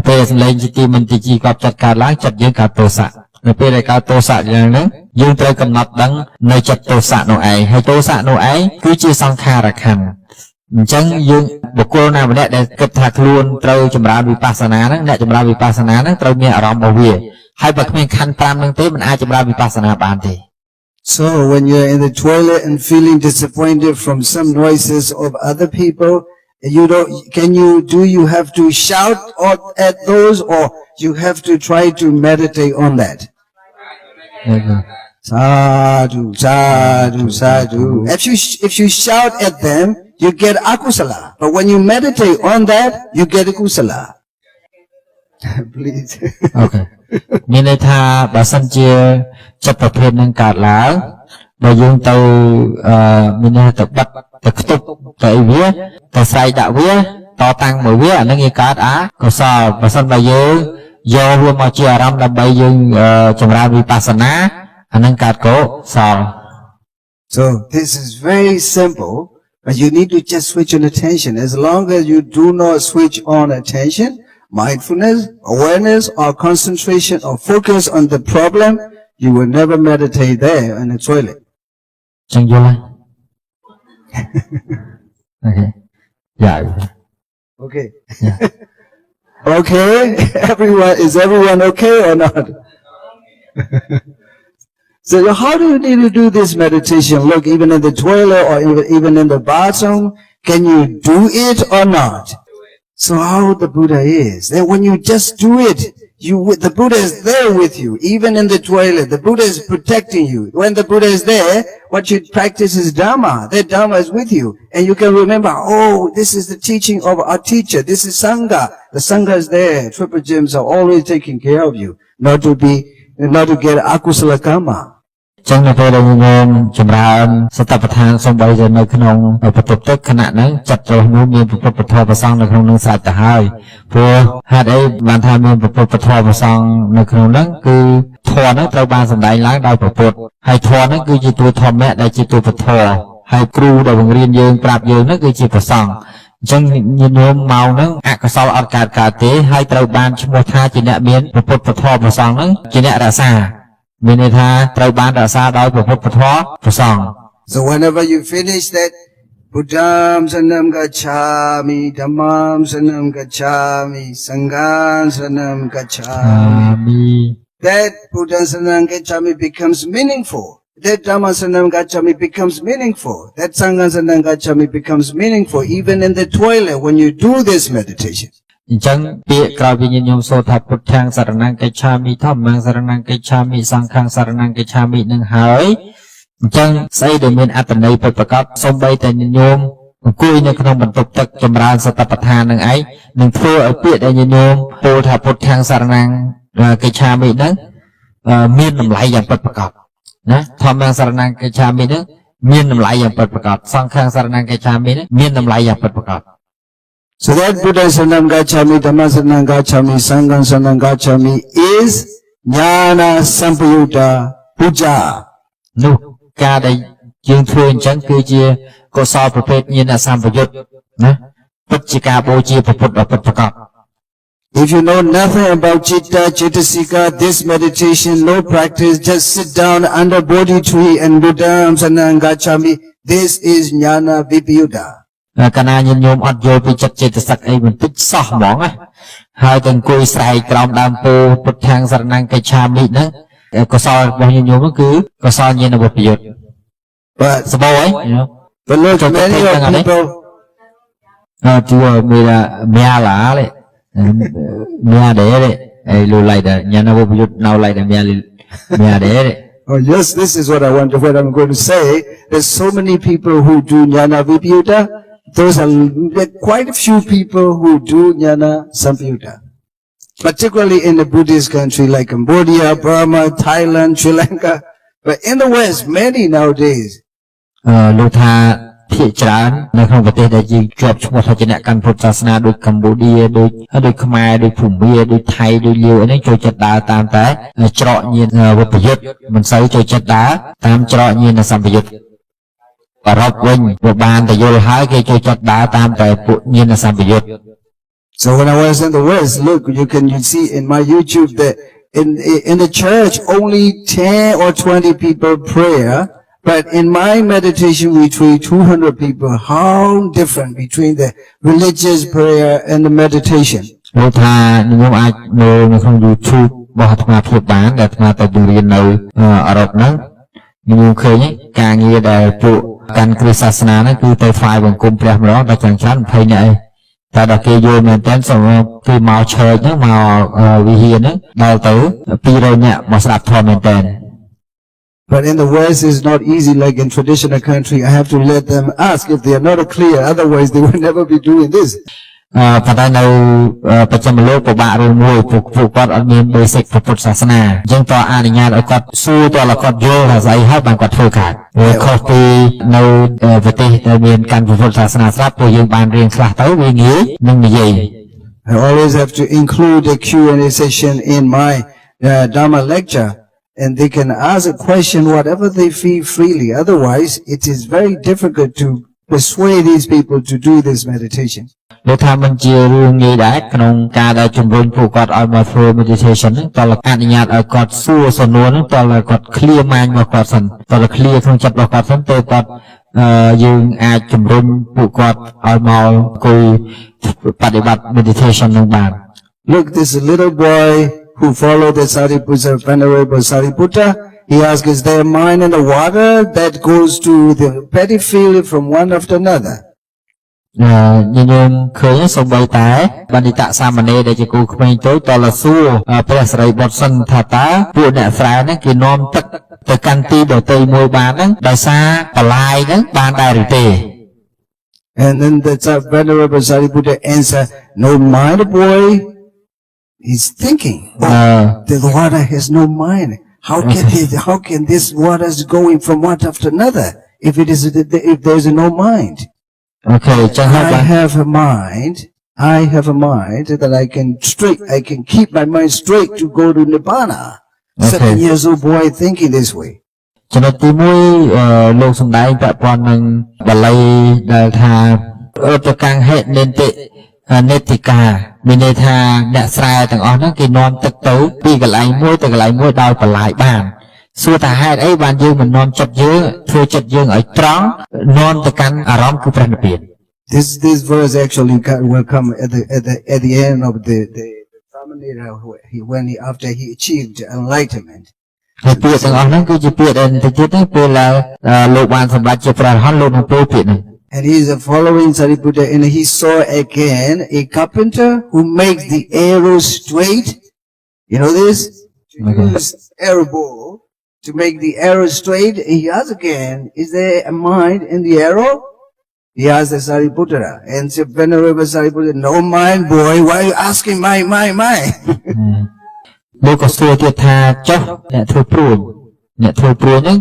ពេលសំឡេងជាទីមិនទីគាប់ចិត្តកើតឡើងចិត្តយើងកើតទោសៈនៅពេលដែលកើតទោសៈយ៉ាងហ្នឹងយើងត្រូវកំណត់ដឹងនៅចិត្តទោសៈនោះឯងហើយទោសៈនោះឯងគឺជាសង្ខារខណ្ឌអញ្ចឹងយើងបុគ្គលណាម្នាក់ដែលគិតថាខ្លួនត្រូវចម្រើនវិបស្សនាហ្នឹងអ្នកចម្រើនវិបស្សនាហ្នឹងត្រូវមានអារម្មណ៍របស់វាហើយបើគ្មានខណ្ឌ5ហ្នឹងទេមិនអាចចម្រើនវិបស្សនាបានទេ So when you're in the toilet and feeling disappointed from some noises of other people, you have to shout at those or you have to try to meditate on that? Sadhu, sadhu, sadhu. If you shout at them, you get akusala. But when you meditate on that, you get kusala. Please. Okay. មានន័យថាបើសិនជាចិត្តប្រភេទនឹងកើតឡើងបើយើងទៅមានន័យទៅបិទទៅខ្ទប់ទៅអីវាទៅស្រែកដាក់វាតតាំងមួយវាអានឹងវាកើតកុសលបើសិនបើយើងយកវាមកជាអារម្មណ៍ដើម្បីយើងចម្រើនវិបស្សនាអានឹងកើតកុសល So this is very simple, but you need to just switch on attention. As long as you do not switch on attention, mindfulness, awareness, or concentration or focus on the problem, you will never meditate there in the toilet. Okay. Yeah. Okay. Yeah. Okay. Is everyone okay or not? So how do you need to do this meditation? Look, even in the toilet or even in the bathroom, can you do it or not? So how the Buddha is. Then when you just do it, the Buddha is there with you. Even in the toilet, the Buddha is protecting you. When the Buddha is there, what you practice is Dhamma. That Dhamma is with you. And you can remember, oh, this is the teaching of our teacher. This is Sangha. The Sangha is there. Triple gems are always taking care of you. Not to get akusala karma. ចឹងនៅពេលដែលយើងចម្រើនសតិប្បដ្ឋានសំបីតែនៅក្នុងបន្ទប់ទឹកខណៈហ្នឹងចិត្តរបស់នោះមានពុទ្ធពធប្រសងនៅក្នុងនឹងស្រេចទៅហើយព្រោះហេតុអីបានថាមានពុទ្ធពធប្រសងនៅក្នុងហ្នឹងគឺធម៌ហ្នឹងត្រូវបានសម្ដែងឡើងដោយព្រះពុទ្ធហើយធម៌ហ្នឹងគឺជាតួធម្មៈដែលជាតួពធហើយគ្រូដែលបង្រៀនយើងប្រាប់យើងហ្នឹងគឺជាព្រះសង្ឃអញ្ចឹងញាតិញោមមកហ្នឹងអកុសលអត់កើតទេហើយត្រូវបានឈ្មោះថាជាអ្នកមានពុទ្ធពធប្រសងហ្នឹងជាអ្នករក្សាមានន័យថាត្រូវបានរក្សាដោយព្រះពុទ្ធពធព្រះសង្ឃ So whenever you finish that Buddham sanam gacchami dhammam sanam gacchami sangham sanam gacchami that Buddham sanam gacchami becomes meaningful. that Dhamma Saranam Gacchami becomes meaningful. That Sangha Saranam Gacchami becomes meaningful even in the toilet when you do this meditation. អញ្ចឹងពាក្យក្រោយពីញាតិញោមសូត្រថាពុទ្ធាំសរណង្កិច្ឆាមិធម្មំសរណង្កិច្ឆាមិសង្ឃំសរណង្កិច្ឆាមិនឹងហើយអញ្ចឹងស្អីដែលមានអត្តន័យពិតប្រាកដសូម្បីតែញាតិញោមអង្គុយនៅក្នុងបន្ទប់ទឹកចម្រើនសតិប្បដ្ឋាននឹងឯងនឹងធ្វើឲ្យពាក្យដែលញាតិញោមពោលថាពុទ្ធាំសរណង្កិច្ឆាមិនឹងមានតម្លៃយ៉ាងពិតប្រាកដណាធម្មំសរណង្កិច្ឆាមិនឹងមានតម្លៃយ៉ាងពិតប្រាកដសង្ឃំសរណង្កិច្ឆាមិនឹងមានតម្លៃយ៉ាងពិតប្រាកដ So that Buddha Saranam Gacchami, Dhamma Saranam Gacchami, Sangha Saranam Gacchami is Jnana Sampayutta Puja. នោះការដែលយើងធ្វើអញ្ចឹងគឺជាកុសលប្រភេទញាណសម្បយុទ្ធណាពិតជាការបូជាព្រះពុទ្ធដ៏ពិតប្រាកដ If you know nothing about Chitta, Chittasika, this meditation, no practice, just sit down under Bodhi tree and Buddha Saranam Gacchami, this is Jnana Vipayutta. កាលណាញាតិញោមអត់យល់ពីចិត្តចេតសិកអីបន្តិចសោះហ្មងណាហើយទៅអង្គុយស្រែកក្រោមដើមពោធិ៍ពុទ្ធាំសរណង្កិច្ឆាមិហ្នឹងកុសលរបស់ញាតិញោមគឺកុសលញាណវិបយុទ្ធ But សបោហើយ but look, many of people ជួមានមៀឡាលេមៀដែរអីលូឡៃដែរញាណវិបយុទ្ធនៅឡៃដែរមៀដែរ Oh yes, this is what I'm going to say. There's so many people who do Jnana Vipayutta. Those are quite a few people who do Jnana Sampayutta. Particularly in the Buddhist country like Cambodia, Burma, Thailand, Sri Lanka. But in the West, many nowadays. លោកថាភាគច្រើននៅក្នុងប្រទេសដែលយើងជាប់ឈ្មោះថាជាអ្នកកាន់ពុទ្ធសាសនាដូចកម្ពុជាដូចខ្មែរដូចភូមាដូចថៃដូចលាវអីហ្នឹងចូលចិត្តដើរតាមតែច្រកញាណវិបយុទ្ធមិនសូវចូលចិត្តដើរតាមច្រកញាណសម្បយុទ្ធបរោបវិញវាបានតែយល់ហើយគេចូលចិត្តដើរតាមតែពួកញាណសម្បយុទ្ធ So when I was in the West, look, you see in my YouTube that in the church only 10 or 20 people pray. But in my meditation retreat, 200 people. How different between the religious prayer and the meditation? លោកថាខ្ញុំអាចមើលនៅក្នុង YouTube របស់អាត្មាភាពបានដែលអាត្មាទៅរៀននៅអឺរ៉ុបហ្នឹងខ្ញុំឃើញការងារដែលពួកកាន់គ្រិស្តសាសនាហ្នឹងគឺទៅថ្វាយបង្គំព្រះម្ដងតែច្រើន20នាក់ឯងតែដល់គេយល់មែនតើសូមគេមកឆើចហ្នឹងមកវិហារហ្នឹងដល់ទៅ200នាក់មកស្ដាប់ធម៌មែនតើ But in the West, it's not easy like in traditional country. I have to let them ask if they are not clear. Otherwise, they will never be doing this. ប៉ុន្តែនៅបច្ចុប្បន្នលោកពិបាករឿងមួយពួកគាត់អត់មាន basic ពុទ្ធសាសនាអញ្ចឹងតើអនុញ្ញាតឲ្យគាត់សួរតើគាត់យល់ថាស្អីហើយបានគាត់ធ្វើកើតវាខុសពីនៅប្រទេសដែលមានកាន់ពុទ្ធសាសនាស្រាប់ពួកយើងបានរៀនខ្លះទៅវាងាយនឹងនិយាយ I always have to include a Q&A session in my Dhamma lecture. And they can ask a question whatever they feel freely. Otherwise, it is very difficult to persuade these people to do this meditation. លោកថាមិនជារឿងងាយដែរក្នុងការដែលជំរុញពួកគាត់ឲ្យមកធ្វើ meditation ហ្នឹងតើអនុញ្ញាតឲ្យគាត់សួរសំណួរហ្នឹងតើគាត់ clear mind របស់គាត់សិនតើ clear ក្នុងចិត្តរបស់គាត់សិនទៅគាត់យើងអាចជំរុញពួកគាត់ឲ្យមកអង្គុយបដិបត្តិ meditation ហ្នឹងបាន Look, this little boy who followed the Sariputta, Venerable Sariputta, he asked, is there a mind in the water that goes to the periphery from one after another? ញញោមឃើញសូម្បីតែបណ្ឌិតសាមណេរដែលជាគូក្មេងតូចតលសួរព្រះសិរីបុត្រសិនថាតើពួកអ្នកស្រែហ្នឹងគេនាំទឹកទៅកាន់ទីដទៃមួយបានហ្នឹងដោយសារបលាយហ្នឹងបានដែរឬទេ And then the Venerable Sariputta answered, no mind, boy. He's thinking, the water has no mind. How can this water is going from one after another if there is no mind? Okay, I have a mind that I can keep my mind straight to go to Nibbana. 7 years old boy thinking this way. ចំណុចទី1លោកសំដែងពាក់ព័ន្ធនឹងបាលីដែលថាឧបកាំងហេតុនិន្តិនេតិកាមានន័យថាអ្នកស្រែទាំងអស់ហ្នឹងគេនាំទឹកទៅពីកន្លែងមួយទៅកន្លែងមួយដោយបលាយបានសួរថាហេតុអីបានយើងមិននាំចិត្តយើងធ្វើចិត្តយើងឲ្យត្រង់នាំទៅកាន់អារម្មណ៍គឺព្រះនិព្វាន This verse actually will come at the end of the Samanera when after he achieved enlightenment. ហើយពាក្យទាំងអស់ហ្នឹងគឺជាពាក្យដែលតិចទៀតហ្នឹងពេលលោកបានសម្រេចជាព្រះអរហន្តលោកនឹងពោលពាក្យហ្នឹង And he is following Sariputta, and he saw again a carpenter who makes the arrow straight. You know this? To use arrow bow to make the arrow straight. He asked again, is there a mind in the arrow? He asked the Sariputta, and said, Venerable Sariputta, no mind, boy. Why are you asking my? លោកក៏សួរទៀតថាចុះអ្នកធ្វើព្រួញហ្នឹង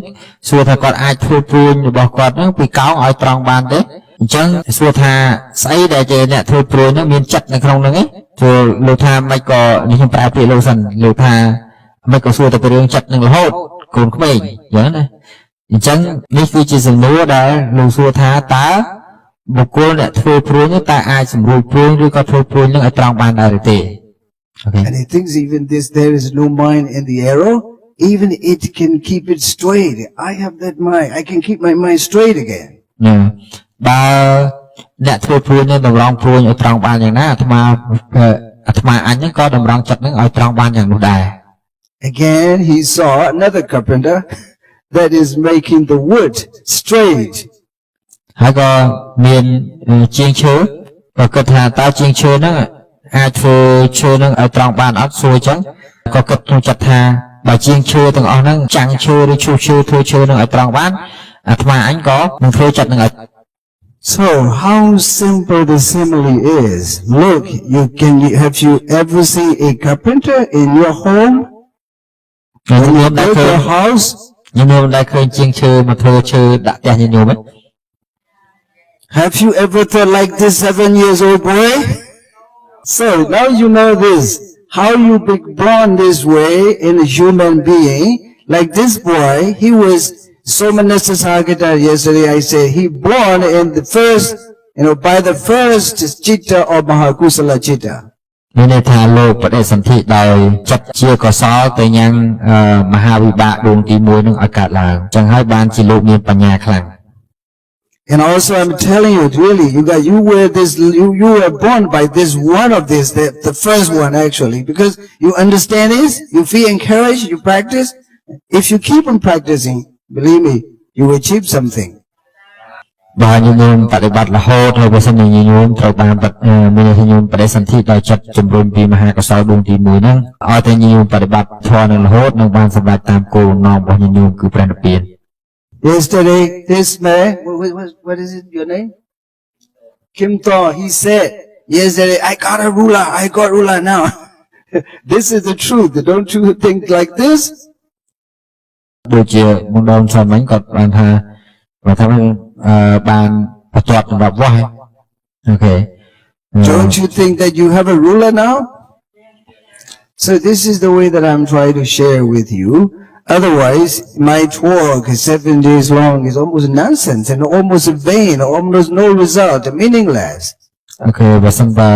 សួរថាគាត់អាចធ្វើព្រួញរបស់គាត់ហ្នឹងពីកោងឲ្យត្រង់បានទេអញ្ចឹងសួរថាស្អីដែលជាអ្នកធ្វើព្រួញហ្នឹងមានចិត្តនៅក្នុងហ្នឹងឯងព្រោះលោកថាមិនក៏នេះខ្ញុំប្រើពាក្យលោកសិនលោកថាមិនក៏សួរតែពីរឿងចិត្តនឹងរហូតកូនក្មេងអញ្ចឹងណាអញ្ចឹងនេះគឺជាសំណួរដែលលោកសួរថាតើបុគ្គលអ្នកធ្វើព្រួញតើអាចសម្រួលព្រួញឬក៏ធ្វើព្រួញនឹងឲ្យត្រង់បានដែរឬទេ Okay. And he thinks even this, there is no mind in the arrow, even it can keep it straight. I have that mind. I can keep my mind straight again. បើអ្នកធ្វើព្រួញនឹងតម្រង់ព្រួញឲ្យត្រង់បានយ៉ាងណាអាត្មាអញហ្នឹងក៏តម្រង់ចិត្តហ្នឹងឲ្យត្រង់បានយ៉ាងនោះដែរ Again he saw another carpenter that is making the wood straight. ហើយក៏មានជាងឈើក៏គិតថាតើជាងឈើហ្នឹងអាចធ្វើឈើនឹងឲ្យត្រង់បានអត់សួរអញ្ចឹងក៏គិតក្នុងចិត្តថាបើជាងឈើទាំងអស់ហ្នឹងចាំងឈើឬឈូសឈើធ្វើឈើនឹងឲ្យត្រង់បានអាត្មាអញក៏នឹងធ្វើចិត្តនឹងឲ្យ So how simple the simile is. Look, have you ever seen a carpenter in your home? When you build your house? ញោមដែលឃើញជាងឈើមកធ្វើឈើដាក់ផ្ទះញោម Have you ever thought like this 7 years old boy? So now you know this, how you be born this way in a human being. Like this boy, he was Sovanna yesterday I said, he born in the first, by the first chitta of Mahakusala chitta. មានន័យថាលោកបដិសន្ធិដោយចិត្តជាកុសលទៅញ៉ាំងមហាវិបាកដួងទី1នឹងឲ្យកើតឡើងចឹងហើយបានជាលោកមានបញ្ញាខ្លាំង And also I'm telling you, really, you were born by this one of this, the first one actually, because you understand this, you feel encouraged, you practice. If you keep on practicing, believe me, you will achieve something. បើញោមបដិបត្តិរហូតហើយបើសិនជាញោមត្រូវបានមានញោមបដិសន្ធិដោយចិត្តជំរុញពីមហាកុសលដួងទី1ហ្នឹងឲ្យតែញោមបដិបត្តិធម៌នឹងរហូតនឹងបានសម្រេចតាមគោលនំរបស់ញោមគឺព្រះនិព្វាន Yesterday, this man, what is it, your name? Kim Tho, he said, yesterday, I got ruler now. This is the truth. Don't you think like this? ដូចជាមុនដើមស្មិញគាត់បានថាបានបន្ទាត់សម្រាប់វាស់ Okay. Don't you think that you have a ruler now? So this is the way that I'm trying to share with you. Otherwise, my talk 7 days long is almost nonsense and almost vain, almost no result, meaningless. Okay, បើសិនបើ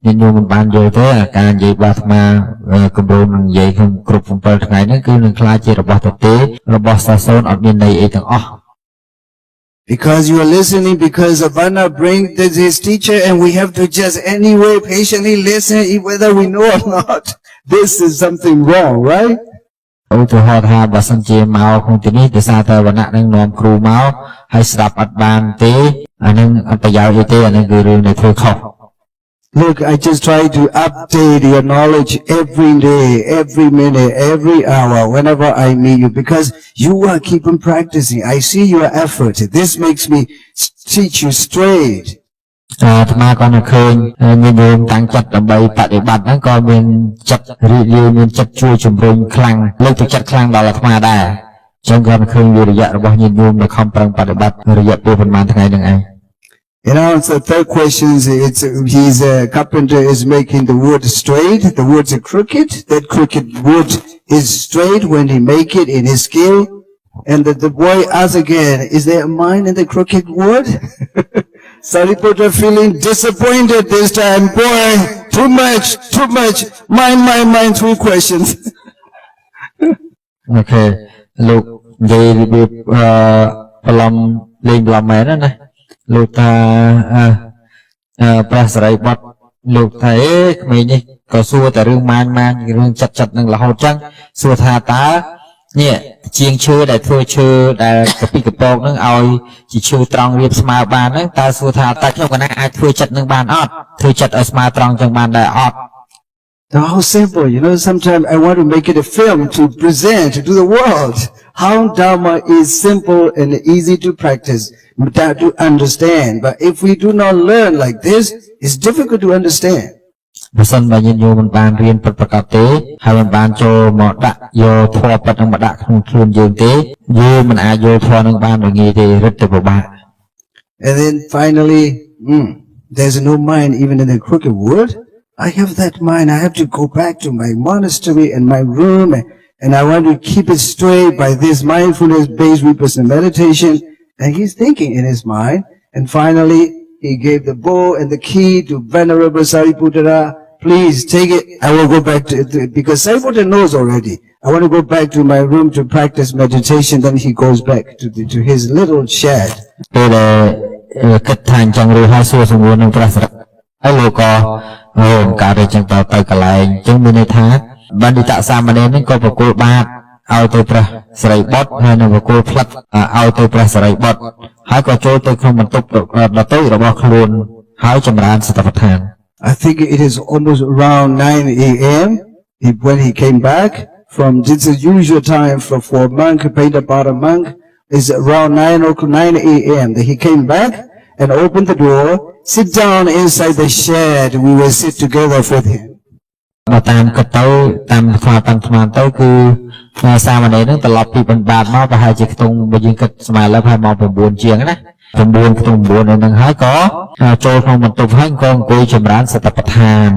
ញញោមមិនបានយល់ទេការនិយាយរបស់អាត្មាកម្រោងនឹងនិយាយក្នុងគ្រប់7ថ្ងៃហ្នឹងគឺនឹងខ្លាចជារបស់ទទេរបស់សាសូនអត់មានន័យអីទាំងអស់ Because you are listening, because Sovanna bring his teacher and we have to just anyway patiently listen whether we know or not. This is something wrong, right? ឧទាហរណ៍ថាបើសិនជាមកក្នុងទីនេះដោយសារតែវណ្ណៈនឹងនាំគ្រូមកហើយស្ដាប់អត់បានទេអានឹងអត់ប្រយោជន៍អីទេអានឹងគឺរឿងដែលធ្វើខុស Look, I just try to update your knowledge every day, every minute, every hour, whenever I meet you, because you are keeping practicing. I see your effort. This makes me teach you straight. អាត្មាក៏នឹកឃើញញញោមតាំងចិត្តដើម្បីបដិបត្តិហ្នឹងក៏មានចិត្តរីករាយមានចិត្តជួយជំរុញខ្លាំងលើកទឹកចិត្តខ្លាំងដល់អាត្មាដែរចឹងក៏នឹកឃើញវិរិយៈរបស់ញញោមនៅខំប្រឹងបដិបត្តិរយៈពេលប្រហែលថ្ងៃហ្នឹងឯង You know, so third question is, his carpenter is making the wood straight, the woods are crooked, that crooked wood is straight when he make it in his skill. And the boy asks again, is there a mind in the crooked wood? Sariputta feeling disappointed this time, boy, too much, mind, 3 questions. Okay, លោកនិយាយរបៀបប្រឡំលេងប្រឡំមែនណាលោកថាព្រះសរិបុត្រលោកថាក្មេងនេះក៏សួរតែរឿងម៉ាញរឿងចិត្តនឹងរហូតចឹងសួរថាតើ เนี่ยเชียงเชื่อได้ทั่วเชื่อได้กระปิกระปองนั่งเอาจีเชื่อตรองเรียบสมาบานนั่งตาสุธาตาเข้ากันนะไอ้ทั่วจัดนั่งบานออดทั่วจัดเอาสมาตรองจังบานได้ออด How simple, sometimes I want to make it a film to present to the world how Dhamma is simple and easy to practice, to understand. But if we do not learn like this, it's difficult to understand. បើសិនបើញាតិញោមមិនបានរៀនពិតប្រាកដទេហើយមិនបានចូលមកដាក់យកធម៌ពិតនឹងមកដាក់ក្នុងខ្លួនយើងទេយើងមិនអាចយល់ធម៌នឹងបានដោយងាយទេរឹតតែពិបាក And then finally, there's no mind even in the crooked world. I have that mind. I have to go back to my monastery and my room and I want to keep it straight by this mindfulness-based vipassana meditation. And he's thinking in his mind. And finally, he gave the bow and the key to Venerable Sariputta. Please take it. I will go back to it because Sariputta knows already. I want to go back to my room to practice meditation. Then he goes back to his little shed. ពេលគិតថាអញ្ចឹងឬហើយសួរសំណួរនឹងព្រះសរៈហើយលោកក៏កើតអញ្ចឹងទៅកន្លែងអញ្ចឹងមានន័យថាបណ្ឌិតសាមណេរនឹងក៏ប្រគល់បាតឲ្យទៅព្រះសិរីបុត្រហើយនឹងប្រគល់ផ្លិតឲ្យទៅព្រះសិរីបុត្រហើយក៏ចូលទៅក្នុងបន្ទប់ដទៃរបស់ខ្លួនហើយចម្រើនសតិប្បដ្ឋាន I think it is almost around 9 a.m. when he came back from this is usual time for monk, Paidapara monk is around 9 a.m. that he came back and opened the door, sit down inside the shed, we will sit together with him. បើតាមគិតទៅតាមស្មារតីស្មានទៅគឺសាមណេរនឹងត្រឡប់ពីបណ្ដាតមកប្រហែលជាខ្ទង់បើយើងគិតស្មើលើប្រហែលម៉ោង9ជាងណា9ខ្ទង់9ហ្នឹងហើយក៏ចូលក្នុងបន្ទប់ហើយក៏អង្គុយចម្រើនសតិប្បដ្ឋាន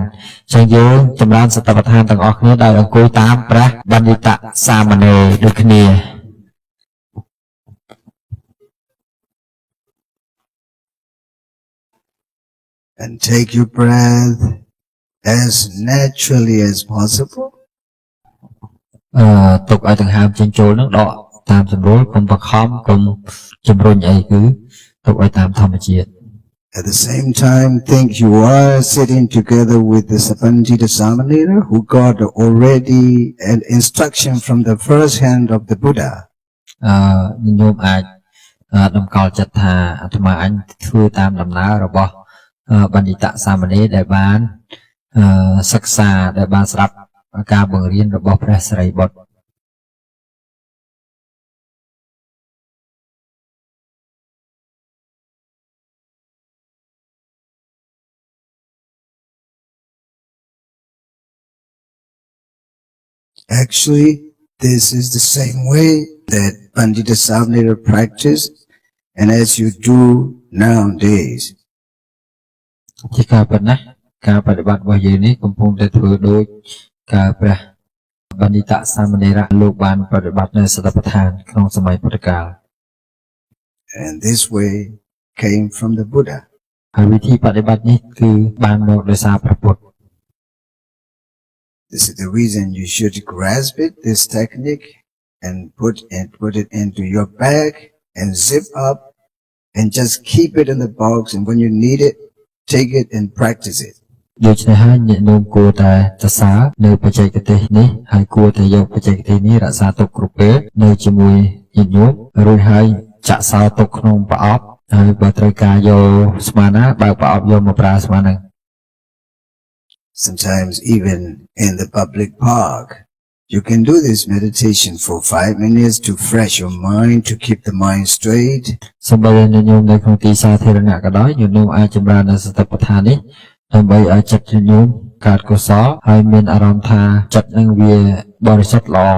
អញ្ចឹងយើងចម្រើនសតិប្បដ្ឋានទាំងអស់គ្នាដោយអង្គុយតាមព្រះបណ្ឌិតសាមណេរដូចគ្នា And take your breath as naturally as possible. ទុកឲ្យដង្ហើមចេញចូលនឹងដកតាមសម្រួលកុំបខំកុំជំរុញអីគឺទុកឲ្យតាមធម្មជាតិ At the same time, think you are sitting together with the Sapandita Samanera who got already an instruction from the first hand of the Buddha. ញោមអាចតម្កល់ចិត្តថាអាត្មាអញធ្វើតាមដំណើររបស់បណ្ឌិតសាមណេរដែលបានសិក្សាដែលបានស្ដាប់ការបង្រៀនរបស់ព្រះសិរីបុត្រ Actually, this is the same way that Pandita Samanera practiced and as you do nowadays. ជាការពិតណាស់ការបប្រតិបត្តិរបស់យើងនេះកំពុងតែធ្វើដូចការព្រះបណ្ឌិតសាមណេរលោកបានប្រតិបត្តិនៅសតិប្បដ្ឋានក្នុងសម័យពុទ្ធកាល And this way came from the Buddha. ហើយវិធីបប្រតិបត្តិនេះគឺបានមកដោយសារព្រះពុទ្ធ This is the reason you should grasp it, this technique, and put it into your bag and zip up and just keep it in the box. And when you need it, take it and practice it. ដូច្នេះហើយញាតិញោមគួរតែសរសើរនៅបច្ចេកទេសនេះហើយគួរតែយកបច្ចេកទេសនេះរក្សាទុកគ្រប់ពេលនៅជាមួយញាតិញោមរួចហើយចាក់សោទុកក្នុងប្រអប់ហើយបើត្រូវការយកស្មាណាបើកប្រអប់យកមកប្រើស្មាហ្នឹង Sometimes even in the public park, you can do this meditation for 5 minutes to fresh your mind, to keep the mind straight. សូម្បីតែញោមនៅក្នុងទីសាធារណៈក៏ដោយញោមអាចចម្រើនសតិប្បដ្ឋាននេះដើម្បីឲ្យចិត្តញោមកើតកុសលហើយមានអារម្មណ៍ថាចិត្តនឹងវាបរិសុទ្ធល្អ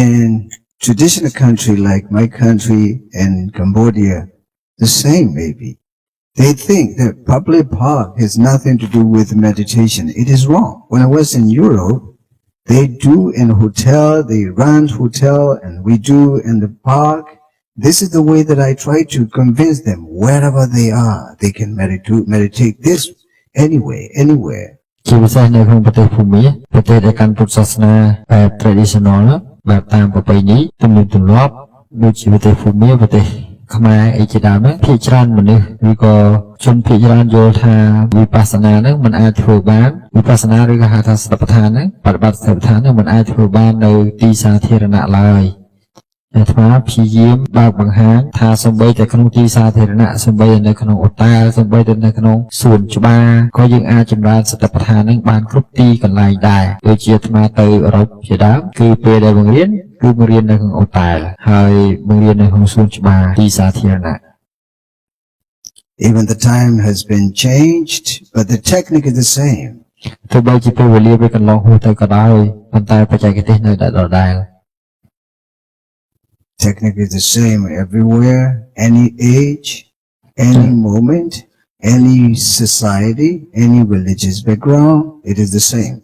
In traditional country like my country and Cambodia, the same maybe. They think that public park has nothing to do with meditation. It is wrong. When I was in Europe, they do in a hotel, they run hotel, and we do in the park. This is the way that I try to convince them wherever they are. They can meditate this anywhere. ជាពិសេសនៅក្នុងប្រទេសភូមាប្រទេសដែលកាន់ពុទ្ធសាសនាបែប traditional បែបតាមប្រពៃណីទំនៀមទម្លាប់ដូចជាប្រទេសភូមាប្រទេស ខ្មែរអីជាដើមហ្នឹងភាគច្រើនមនុស្សឬក៏ជនភាគច្រើនយល់ថាវិបស្សនាហ្នឹងមិនអាចធ្វើបានវិបស្សនាឬក៏ហៅថាសតិប្បដ្ឋានហ្នឹងបប្រតិបត្តិសតិប្បដ្ឋានហ្នឹងមិនអាចធ្វើបាននៅទីសាធារណៈឡើយអាត្មាព្យាយាមបើកបង្ហាញថាសំបីតែក្នុងទីសាធារណៈសំបីនៅក្នុងអូតែលសំបីតែនៅក្នុងសួនច្បារក៏យើងអាចចម្រើនសតិប្បដ្ឋានហ្នឹងបានគ្រប់ទីកន្លែងដែរដូចជាអាត្មាទៅអឺរ៉ុបជាដើមគឺពេលដែលបង្រៀនគឺបង្រៀននៅក្នុងអូតែលហើយបង្រៀននៅក្នុងសួនច្បារទីសាធារណៈ Even the time has been changed, but the technique is the same. ទោះបីជាពេលវេលាវាកន្លងហួសទៅក៏ដោយប៉ុន្តែបច្ចេកទេសនៅតែដដែល Technique is the same everywhere, any age, any moment, any society, any religious background, it is the same.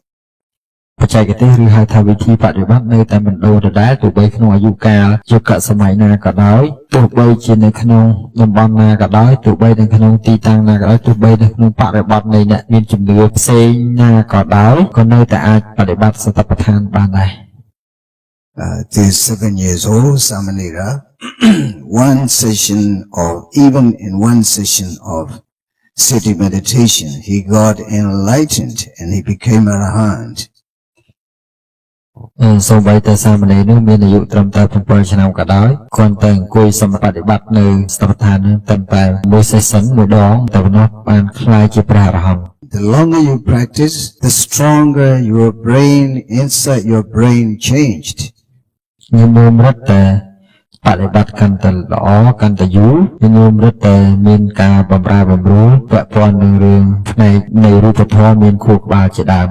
បច្ចេកទេសឬហៅថាវិធីបដិបត្តិនៅតែមិនដូរដដែលទោះបីក្នុងអាយុកាលយុគសម័យណាក៏ដោយទោះបីជានៅក្នុងតំបន់ណាក៏ដោយទោះបីនៅក្នុងទីតាំងណាក៏ដោយទោះបីនៅក្នុងបរិបទនៃអ្នកមានជំនឿផ្សេងណាក៏ដោយក៏នៅតែអាចបដិបត្តិសតិប្បដ្ឋានបានដែរ This 7 years old Samanera, one session or even in one session of sitting meditation, he got enlightened and he became a Arahant. សូម្បីតែសាមណេរនោះមានអាយុត្រឹមតែ7ឆ្នាំក៏ដោយគ្រាន់តែអង្គុយសម្បត្តិបត្តិនៅស្ថាបដ្ឋាននឹងតែមួយ session មួយដងតែប៉ុណ្ណោះបានខ្លាយជាព្រះអរហន្ត The longer you practice, the stronger your brain inside your brain changed. ញោមរត់តែបដិបត្តិកាន់តែល្អកាន់តែយូរញោមរត់តែមានការបម្រើបម្រួលពាក់ព័ន្ធនឹងរឿងផ្នែកនៃរូបធម៌មានខួរក្បាលជាដើម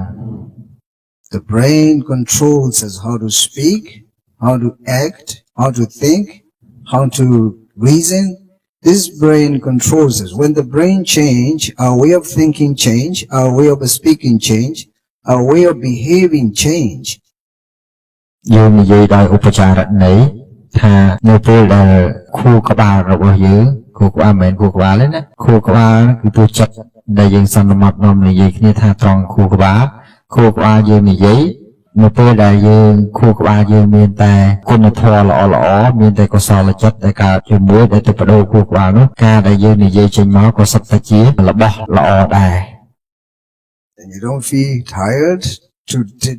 The brain controls us how to speak, how to act, how to think, how to reason. This brain controls us. When the brain change, our way of thinking change, our way of speaking change, our way of behaving change. យើងនិយាយដោយឧបចារណីថានៅពេលដែលខួរក្បាលរបស់យើងខួរក្បាលមិនមែនខួរក្បាលទេណាខួរក្បាលគឺទូចិត្តដែលយើងសន្មត់នាំនិយាយគ្នាថាត្រង់ខួរក្បាលយើងនិយាយនៅពេលដែលយើងខួរក្បាលយើងមានតែគុណធម៌ល្អមានតែកុសលចិត្តដែលកើតជាមួយដែលទៅបដូរខួរក្បាលនោះការដែលយើងនិយាយចេញមកក៏សុទ្ធតែជារបស់ល្អដែរ And you don't feel tired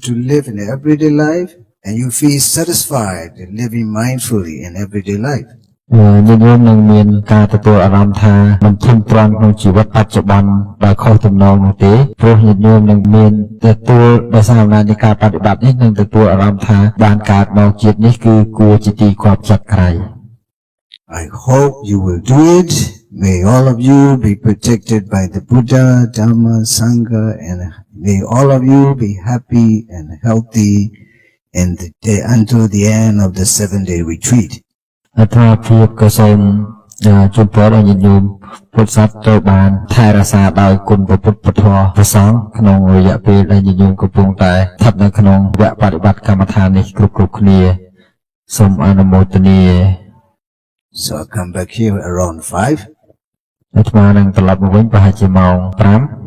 to live in everyday life and you feel satisfied in living mindfully in everyday life. យើងនឹងមានការទទួលអារម្មណ៍ថាមិនធំទ្រាំក្នុងជីវិតបច្ចុប្បន្នដោយខុសទំនងនោះទេព្រោះញាតិញោមនឹងមានទទួលដោយសារអំណាចនៃការបប្រតិបត្តិនេះនឹងទទួលអារម្មណ៍ថាបានកើតមកជាតិនេះគឺគួរជាទីគាប់ចិត្តក្រៃ I hope you will do it. May all of you be protected by the Buddha, Dhamma, Sangha, and may all of you be happy and healthy until the end of the 7-day retreat. អត្រាភាពក៏សូមជំពរដល់ញាតិញោមពុទ្ធសាសនាត្រូវបានថែរក្សាដោយគុណព្រះពុទ្ធពធព្រះសង្ឃក្នុងរយៈពេលដែលញាតិញោមកំពុងតែស្ថិតនៅក្នុងវគ្គបប្រតិបត្តិកម្មដ្ឋាននេះគ្រប់គ្នាសូមអនុមោទនា So I'll come back here around 5. អាត្មានឹងត្រឡប់មកវិញប្រហែលជាម៉ោង5